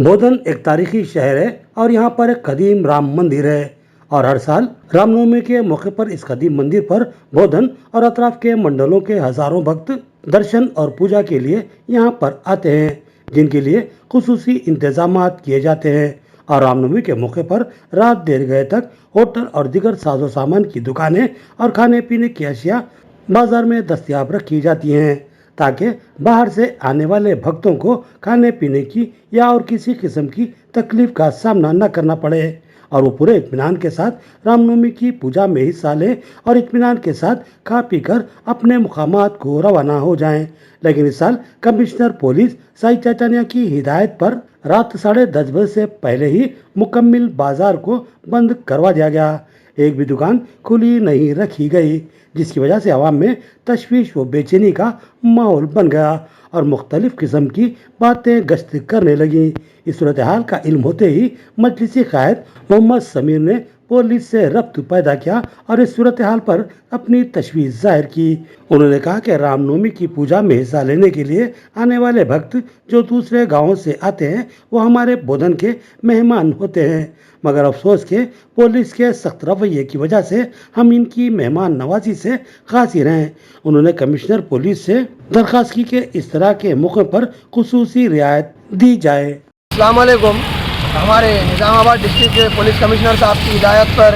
बोधन एक तारीखी शहर है और यहाँ पर एक कदीम राम मंदिर है और हर साल रामनवमी के मौके पर इस कदीम मंदिर पर बोधन और अतराफ के मंडलों के हजारों भक्त दर्शन और पूजा के लिए यहाँ पर आते हैं, जिनके लिए खुसूसी इंतजामात किए जाते हैं। और रामनवमी के मौके पर रात देर गए तक होटल और दीगर साजो सामान की दुकानें और खाने पीने की अशिया बाजार में दस्तयाब रखी जाती हैं, ताकि बाहर से आने वाले भक्तों को खाने पीने की या और किसी किस्म की तकलीफ का सामना न करना पड़े और वो पूरे इत्मीनान के साथ रामनवमी की पूजा में हिस्सा लें और इत्मीनान के साथ खा पी कर अपने मुकामात को रवाना हो जाएं। लेकिन इस साल कमिश्नर पुलिस साई चैतन्य की हिदायत पर रात 10:30 बजे से पहले ही मुकम्मिल बाजार को बंद करवा दिया गया। एक भी दुकान खुली नहीं रखी गई, जिसकी वजह से आवाम में तशवीश व बेचैनी का माहौल बन गया और मुख्तलिफ किस्म की बातें गश्त करने लगी। इस सूरत हाल का इल्म होते ही मजलिसी कायद मोहम्मद समीर ने पुलिस से रब्त पैदा किया और इस सूरत हाल पर अपनी तशवीश जाहिर की। उन्होंने कहा कि रामनवमी की पूजा में हिस्सा लेने के लिए आने वाले भक्त जो दूसरे गांवों से आते हैं वो हमारे बोधन के मेहमान होते हैं, मगर अफसोस के पुलिस के सख्त रवैये की वजह से हम इनकी मेहमान नवाजी से कासिर हैं। उन्होंने कमिश्नर पुलिस से दरख्वास्त की कि इस तरह के मौके पर खुसूसी रियायत दी जाए। अस्सलाम वालेकुम। हमारे निज़ामाबाद डिस्ट्रिक्ट के पुलिस कमिश्नर साहब की हिदायत पर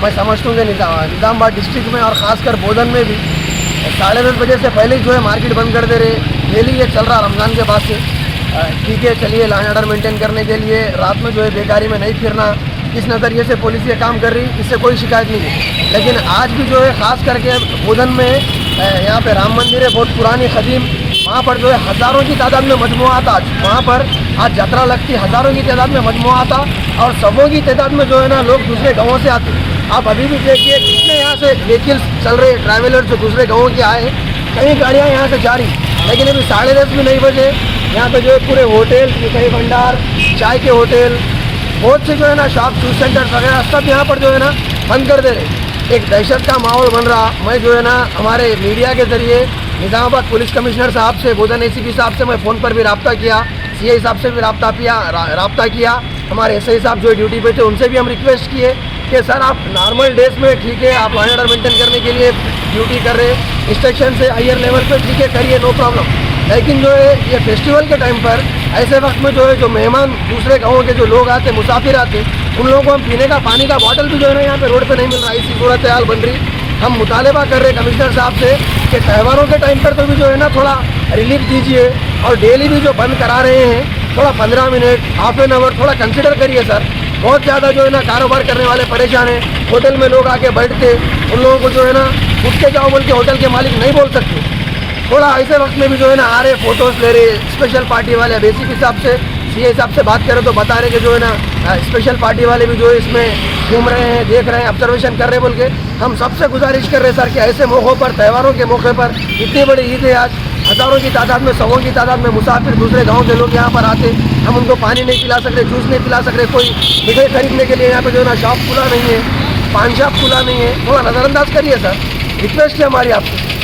मैं समझता हूँ कि निज़ामाबाद डिस्ट्रिक्ट में और ख़ासकर बोधन में भी 10:30 बजे से पहले ही जो है मार्केट बंद कर दे रहे। डेली ये चल रहा रमज़ान के बाद से। ठीक है, चलिए लॉ एंड ऑर्डर मेंटेन करने के लिए रात में जो है बेकारी में नहीं फिरना, इस नज़रिए से पुलिस ये काम कर रही, इससे कोई शिकायत नहीं है। लेकिन आज भी जो है ख़ास करके बोधन में यहाँ पे राम मंदिर है, बहुत पुरानी कदीम, वहाँ पर जो है हज़ारों की तादाद में मजमुआ था। वहाँ पर आज यात्रा लगती, हज़ारों की तादाद में मजमुआ था और सबों की तादाद में जो है ना लोग दूसरे गाँवों से आते। आप अभी भी देखिए कितने यहाँ से व्हीकल्स चल रहे, ट्रैवलर जो दूसरे गाँवों के आए, कई गाड़ियाँ यहाँ से जा रही। लेकिन अभी 10:30 भी नहीं बजे यहाँ पे जो है पूरे होटल, मिठाई भंडार, चाय के होटल, बहुत से जो है ना शॉप, जूस सेंटर वगैरह सब यहाँ पर जो है ना बंद कर दे रहे। एक दहशत का माहौल बन रहा। मैं जो है ना हमारे मीडिया के ज़रिए निज़ामाबाद पुलिस कमिश्नर साहब से, बोधन ACP साहब से मैं फ़ोन पर भी रब्ता किया, CI साहब से भी रब्ता किया, हमारे SI साहब जो ड्यूटी पे थे उनसे भी हम रिक्वेस्ट किए कि सर आप नॉर्मल डेज में ठीक है, आप लॉ एंड ऑर्डर मेंटेन करने के लिए ड्यूटी कर रहे, इंस्ट्रक्शन से हायर लेवल पर ठीक है करिए, नो प्रॉब्लम। लेकिन जो है ये फेस्टिवल के टाइम पर ऐसे वक्त में जो है जो मेहमान दूसरे गाँवों के जो लोग आते, मुसाफिर आते, उन लोगों को हम पीने का पानी का बॉटल भी जो है ना यहाँ पे रोड पे नहीं मिल रहा। इसी सूरत हाल बन रही। हम मुतालबा कर रहे कमिश्नर साहब से कि त्यौहारों के टाइम पर तो भी जो है ना थोड़ा रिलीफ दीजिए और डेली भी जो बंद करा रहे हैं थोड़ा 15 मिनट, हाफ एन आवर थोड़ा कंसिडर करिए सर। बहुत ज़्यादा जो है ना कारोबार करने वाले परेशान हैं। होटल में लोग आके बैठते, उन लोगों को जो है ना उठ के जाओ बोल के होटल के मालिक नहीं बोल सकते। थोड़ा ऐसे वक्त में भी जो है ना आ रहे, फोटोज़ ले रहे, स्पेशल पार्टी वाले बेसिक हिसाब से CI साहब से बात करें तो बता रहे कि जो है ना स्पेशल पार्टी वाले भी जो है इसमें घूम रहे हैं, देख रहे हैं, ऑब्जर्वेशन कर रहे हैं बोल के। हम सबसे गुजारिश कर रहे हैं सर कि ऐसे मौक़ों पर, त्यौहारों के मौके पर, इतनी बड़ी ईद है आज, हज़ारों की तादाद में, सौों की तादाद में मुसाफिर दूसरे गाँव के लोग यहाँ पर आते, हम उनको पानी नहीं पिला सकते, जूस नहीं पिला सकते, कोई मिठाई खरीदने के लिए यहाँ पर जो है ना शॉप खुला नहीं है, पान शॉप खुला नहीं है, थोड़ा नज़रअंदाज करिए सर, रिक्वेस्ट है हमारी आपसे।